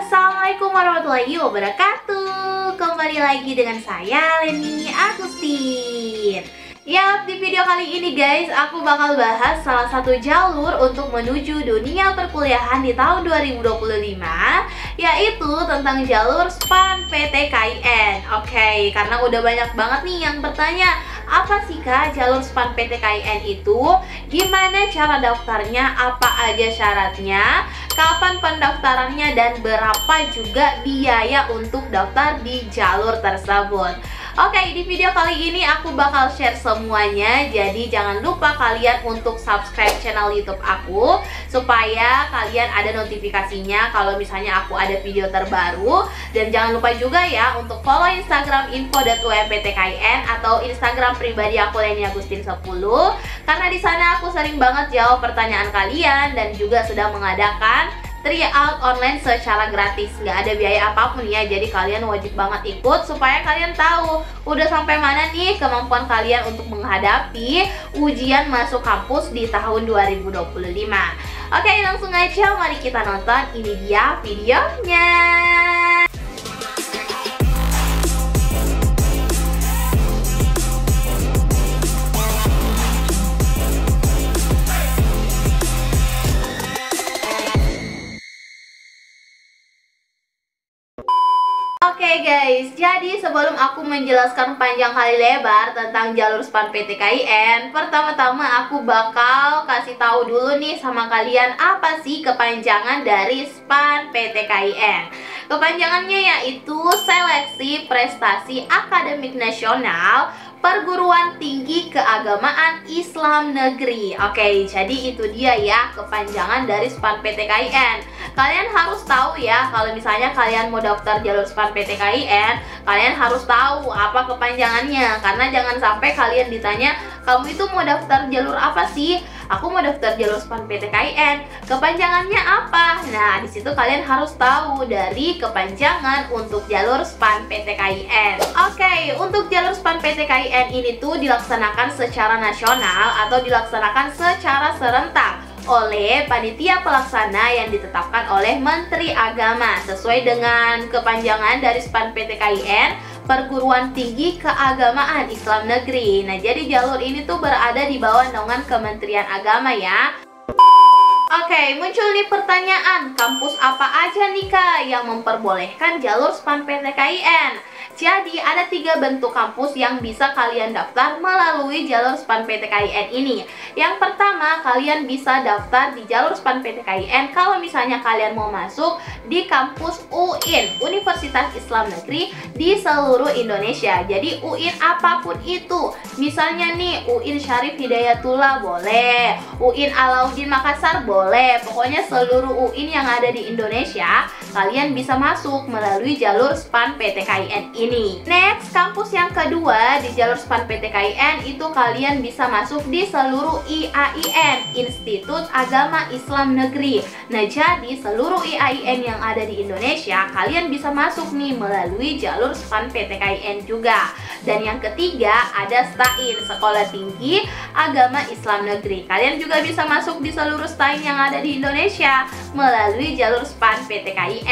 Assalamualaikum warahmatullahi wabarakatuh. Kembali lagi dengan saya Leni Agustin. Ya, di video kali ini guys, aku bakal bahas salah satu jalur untuk menuju dunia perkuliahan di tahun 2025, yaitu tentang jalur SPAN PTKIN. Oke, karena udah banyak banget nih yang bertanya, apa sih Kak jalur SPAN PTKIN itu? Gimana cara daftarnya? Apa aja syaratnya? Kapan pendaftarannya? Dan berapa juga biaya untuk daftar di jalur tersebut? Oke, di video kali ini aku bakal share semuanya. Jadi jangan lupa kalian untuk subscribe channel YouTube aku, supaya kalian ada notifikasinya kalau misalnya aku ada video terbaru. Dan jangan lupa juga ya untuk follow Instagram info.umptkin atau Instagram pribadi aku Leni Agustin 10, karena di sana aku sering banget jawab pertanyaan kalian dan juga sedang mengadakan tryout online secara gratis, nggak ada biaya apapun ya. Jadi kalian wajib banget ikut supaya kalian tahu udah sampai mana nih kemampuan kalian untuk menghadapi ujian masuk kampus di tahun 2025. Oke, langsung aja mari kita nonton. Ini dia videonya. Oke guys, jadi sebelum aku menjelaskan panjang kali lebar tentang jalur SPAN PTKIN, pertama-tama aku bakal kasih tahu dulu nih sama kalian apa sih kepanjangan dari SPAN PTKIN. Kepanjangannya yaitu Seleksi Prestasi Akademik Nasional Perguruan Tinggi Keagamaan Islam Negeri. Oke, jadi itu dia ya kepanjangan dari SPAN PTKIN. Kalian harus tahu ya, kalau misalnya kalian mau daftar jalur SPAN PTKIN, kalian harus tahu apa kepanjangannya. Karena jangan sampai kalian ditanya, kamu itu mau daftar jalur apa sih? Aku mau daftar jalur SPAN PTKIN, kepanjangannya apa? Nah, di situ kalian harus tahu dari kepanjangan untuk jalur SPAN PTKIN. Oke, untuk jalur SPAN PTKIN ini tuh dilaksanakan secara nasional atau dilaksanakan secara serentak oleh panitia pelaksana yang ditetapkan oleh Menteri Agama sesuai dengan kepanjangan dari SPAN PTKIN, Perguruan Tinggi Keagamaan Islam Negeri. Nah, jadi jalur ini tuh berada di bawah naungan Kementerian Agama ya. Oke, muncul nih pertanyaan, kampus apa aja nih Kak yang memperbolehkan jalur SPAN PTKIN? Jadi ada 3 bentuk kampus yang bisa kalian daftar melalui jalur SPAN PTKIN ini. Yang pertama, kalian bisa daftar di jalur SPAN PTKIN kalau misalnya kalian mau masuk di kampus UIN, Universitas Islam Negeri di seluruh Indonesia. Jadi UIN apapun itu, misalnya nih UIN Syarif Hidayatullah boleh, UIN Alauddin Makassar boleh, pokoknya seluruh UIN yang ada di Indonesia kalian bisa masuk melalui jalur SPAN PTKIN ini. Next, kampus yang kedua di jalur SPAN PTKIN itu kalian bisa masuk di seluruh IAIN, Institut Agama Islam Negeri. Nah, jadi seluruh IAIN yang ada di Indonesia kalian bisa masuk nih melalui jalur SPAN PTKIN juga. Dan yang ketiga ada STAIN, Sekolah Tinggi Agama Islam Negeri. Kalian juga bisa masuk di seluruh STAIN yang ada di Indonesia melalui jalur SPAN PTKIN.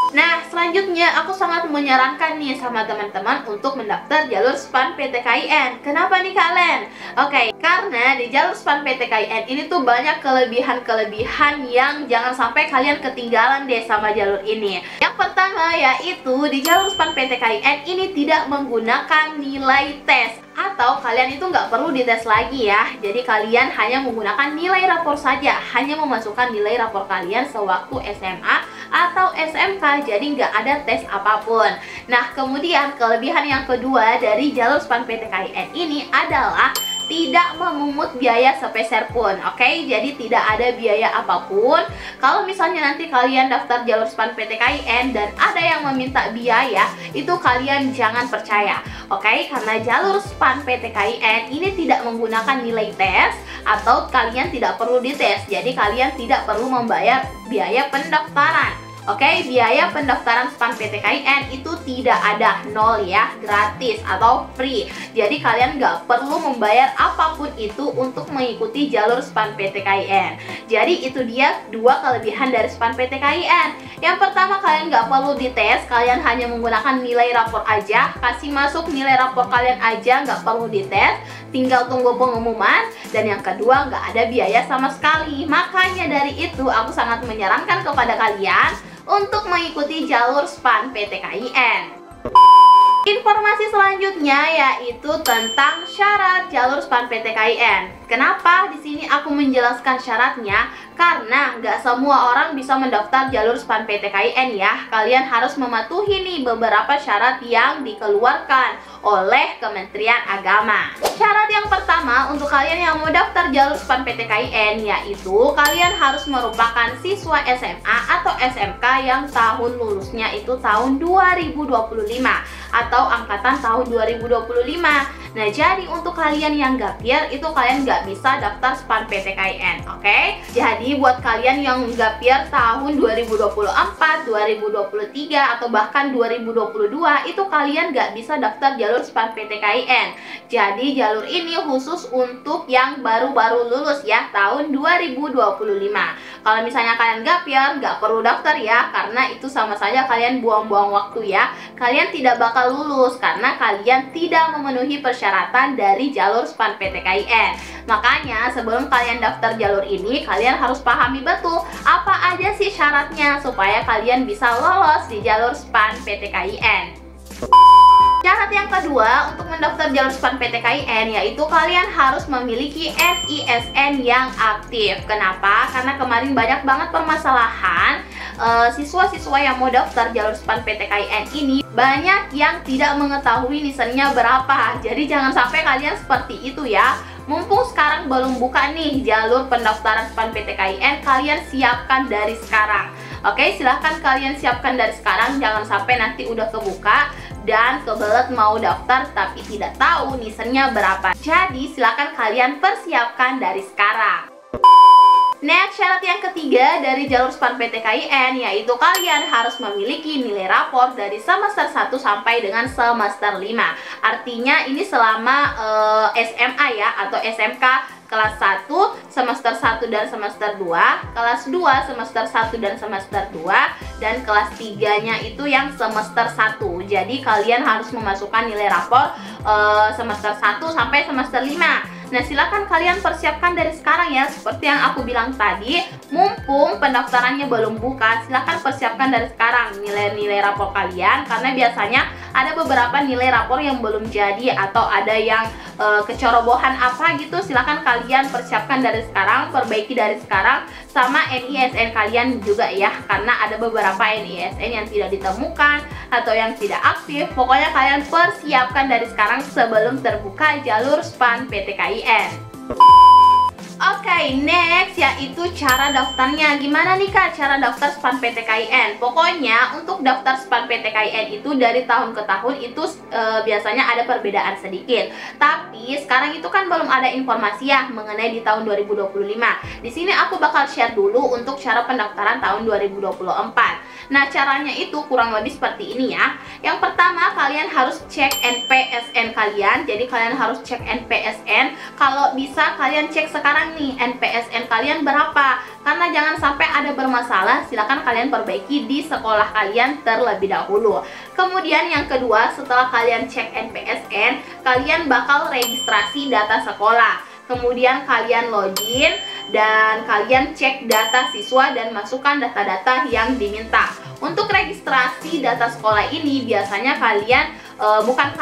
Nah, selanjutnya aku sangat menyarankan nih sama teman-teman untuk mendaftar jalur SPAN PTKIN. Kenapa nih kalian? Oke, karena di jalur SPAN PTKIN ini tuh banyak kelebihan-kelebihan yang jangan sampai kalian ketinggalan deh sama jalur ini. Yang pertama yaitu di jalur SPAN PTKIN ini tidak menggunakan nilai tes, atau kalian itu nggak perlu dites lagi ya. Jadi kalian hanya menggunakan nilai rapor saja, hanya memasukkan nilai rapor kalian sewaktu SMA atau SMK, jadi nggak ada tes apapun. Nah, kemudian kelebihan yang kedua dari jalur SPAN PTKIN ini adalah tidak memungut biaya sepeser pun. Oke, jadi tidak ada biaya apapun. Kalau misalnya nanti kalian daftar jalur SPAN PTKIN dan ada yang meminta biaya, itu kalian jangan percaya. Oke, karena jalur SPAN PTKIN ini tidak menggunakan nilai tes atau kalian tidak perlu dites. Jadi kalian tidak perlu membayar biaya pendaftaran. Oke, biaya pendaftaran SPAN PTKIN itu tidak ada, nol ya, gratis atau free. Jadi kalian nggak perlu membayar apapun itu untuk mengikuti jalur SPAN PTKIN. Jadi itu dia dua kelebihan dari SPAN PTKIN. Yang pertama, kalian nggak perlu dites, kalian hanya menggunakan nilai rapor aja, kasih masuk nilai rapor kalian aja, nggak perlu dites, tinggal tunggu pengumuman. Dan yang kedua, nggak ada biaya sama sekali. Makanya dari itu aku sangat menyarankan kepada kalian untuk mengikuti jalur SPAN PTKIN. Informasi selanjutnya yaitu tentang syarat jalur SPAN PTKIN. Kenapa di sini aku menjelaskan syaratnya? Karena nggak semua orang bisa mendaftar jalur SPAN PTKIN ya. Kalian harus mematuhi nih beberapa syarat yang dikeluarkan oleh Kementerian Agama. Syarat yang pertama untuk kalian yang mau daftar jalur SPAN PTKIN yaitu kalian harus merupakan siswa SMA atau SMK yang tahun lulusnya itu tahun 2025 atau angkatan tahun 2025. Nah, jadi untuk kalian yang gap year itu kalian nggak bisa daftar SPAN PTKIN, oke? Jadi buat kalian yang gap year tahun 2024, 2023 atau bahkan 2022 itu kalian nggak bisa daftar jalur SPAN PTKIN. Jadi jalur ini khusus untuk yang baru-baru lulus ya, tahun 2025. Kalau misalnya kalian gap year nggak perlu daftar ya, karena itu sama saja kalian buang-buang waktu ya. Kalian tidak bakal lulus karena kalian tidak memenuhi persyaratan dari jalur SPAN PTKIN. Makanya sebelum kalian daftar jalur ini, kalian harus pahami betul apa aja sih syaratnya supaya kalian bisa lolos di jalur SPAN PTKIN. Syarat yang kedua untuk mendaftar jalur SPAN PTKIN yaitu kalian harus memiliki NISN yang aktif. Kenapa? Karena kemarin banyak banget permasalahan siswa-siswa yang mau daftar jalur SPAN PTKIN ini banyak yang tidak mengetahui NISN-nya berapa. Jadi jangan sampai kalian seperti itu ya. Mumpung sekarang belum buka nih jalur pendaftaran SPAN PTKIN, kalian siapkan dari sekarang. Oke, silahkan kalian siapkan dari sekarang, jangan sampai nanti udah kebuka dan kebelet mau daftar tapi tidak tahu NISN-nya berapa. Jadi silahkan kalian persiapkan dari sekarang. Next, syarat yang ketiga dari jalur SPAN PTKIN yaitu kalian harus memiliki nilai rapor dari semester 1 sampai dengan semester 5. Artinya ini selama SMA ya atau SMK kelas 1, semester 1 dan semester 2, kelas 2, semester 1 dan semester 2, dan kelas 3-nya itu yang semester 1. Jadi kalian harus memasukkan nilai rapor semester 1 sampai semester 5. Nah, silakan kalian persiapkan dari sekarang ya. Seperti yang aku bilang tadi, mumpung pendaftarannya belum buka, silakan persiapkan dari sekarang nilai-nilai rapor kalian. Karena biasanya ada beberapa nilai rapor yang belum jadi atau ada yang kecerobohan apa gitu. Silakan kalian persiapkan dari sekarang, perbaiki dari sekarang. Sama NISN kalian juga ya, karena ada beberapa NISN yang tidak ditemukan atau yang tidak aktif. Pokoknya kalian persiapkan dari sekarang sebelum terbuka jalur SPAN PTKIN. Oke, next yaitu cara daftarnya. Gimana nih Kak cara daftar SPAN PTKIN? Pokoknya untuk daftar SPAN PTKIN itu dari tahun ke tahun itu biasanya ada perbedaan sedikit. Tapi sekarang itu kan belum ada informasi ya mengenai di tahun 2025. Di sini aku bakal share dulu untuk cara pendaftaran tahun 2024. Nah, caranya itu kurang lebih seperti ini ya. Yang pertama, kalian harus cek NPSN kalian. Jadi kalian harus cek NPSN. Kalau bisa kalian cek sekarang nih NPSN kalian berapa, karena jangan sampai ada bermasalah. Silakan kalian perbaiki di sekolah kalian terlebih dahulu. Kemudian yang kedua, setelah kalian cek NPSN, kalian bakal registrasi data sekolah. Kemudian kalian login dan kalian cek data siswa dan masukkan data-data yang diminta. Untuk registrasi data sekolah ini biasanya kalian bukan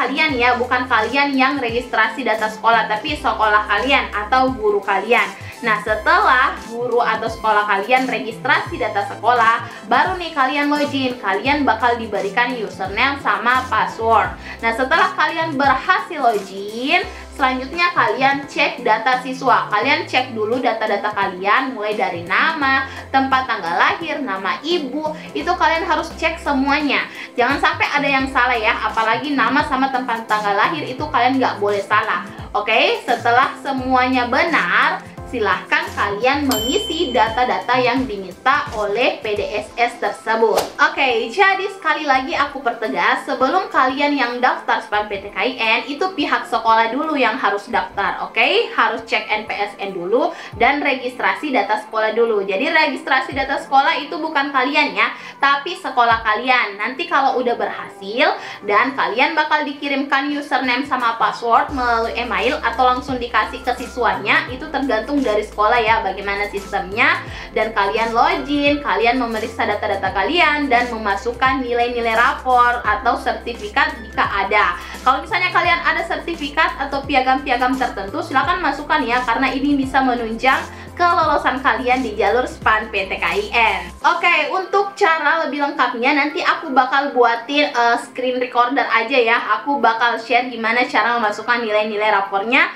kalian yang registrasi data sekolah, tapi sekolah kalian atau guru kalian. Nah, setelah guru atau sekolah kalian registrasi data sekolah, baru nih kalian login. Kalian bakal diberikan username sama password. Nah, setelah kalian berhasil login, selanjutnya kalian cek data siswa. Kalian cek dulu data-data kalian, mulai dari nama, tempat tanggal lahir, nama ibu. Itu kalian harus cek semuanya. Jangan sampai ada yang salah ya. Apalagi nama sama tempat tanggal lahir itu kalian nggak boleh salah. Oke, setelah semuanya benar, silahkan kalian mengisi data-data yang diminta oleh PDSS tersebut. Oke, jadi sekali lagi aku pertegas, sebelum kalian yang daftar SPAN-PTKIN, itu pihak sekolah dulu yang harus daftar, oke? Harus cek NPSN dulu dan registrasi data sekolah dulu. Jadi registrasi data sekolah itu bukan kalian ya, tapi sekolah kalian. Nanti kalau udah berhasil dan kalian bakal dikirimkan username sama password melalui email atau langsung dikasih ke siswanya, itu tergantung dari sekolah ya bagaimana sistemnya, dan kalian login, kalian memeriksa data-data kalian dan memasukkan nilai-nilai rapor atau sertifikat jika ada. Kalau misalnya kalian ada sertifikat atau piagam-piagam tertentu, silakan masukkan ya, karena ini bisa menunjang kelolosan kalian di jalur SPAN-PTKIN. Oke, untuk cara lebih lengkapnya nanti aku bakal buatin screen recorder aja ya. Aku bakal share gimana cara memasukkan nilai-nilai rapornya.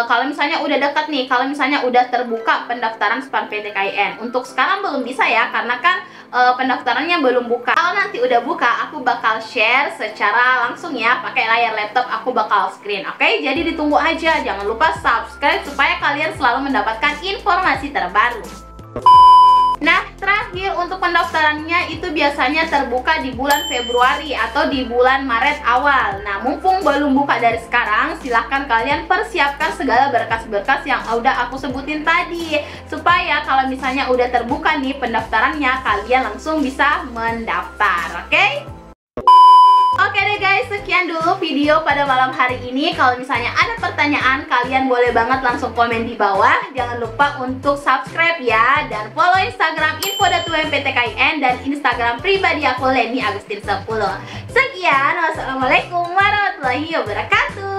Kalau misalnya udah dekat nih, kalau misalnya udah terbuka pendaftaran SPAN-PTKIN. Untuk sekarang belum bisa ya, karena kan pendaftarannya belum buka. Kalau nanti udah buka, aku bakal share secara langsung ya, pakai layar laptop aku bakal screen. Oke, jadi ditunggu aja. Jangan lupa subscribe supaya kalian selalu mendapatkan informasi terbaru. Nah, terakhir untuk pendaftarannya itu biasanya terbuka di bulan Februari atau di bulan Maret awal. Nah, mumpung belum buka dari sekarang, silahkan kalian persiapkan segala berkas-berkas yang udah aku sebutin tadi, supaya kalau misalnya udah terbuka nih pendaftarannya, kalian langsung bisa mendaftar, oke? Oke deh guys, sekian dulu video pada malam hari ini. Kalau misalnya ada pertanyaan, kalian boleh banget langsung komen di bawah. Jangan lupa untuk subscribe ya, dan follow Instagram info.umptkin dan Instagram pribadi aku Leni Agustin 10. Sekian, wassalamualaikum warahmatullahi wabarakatuh.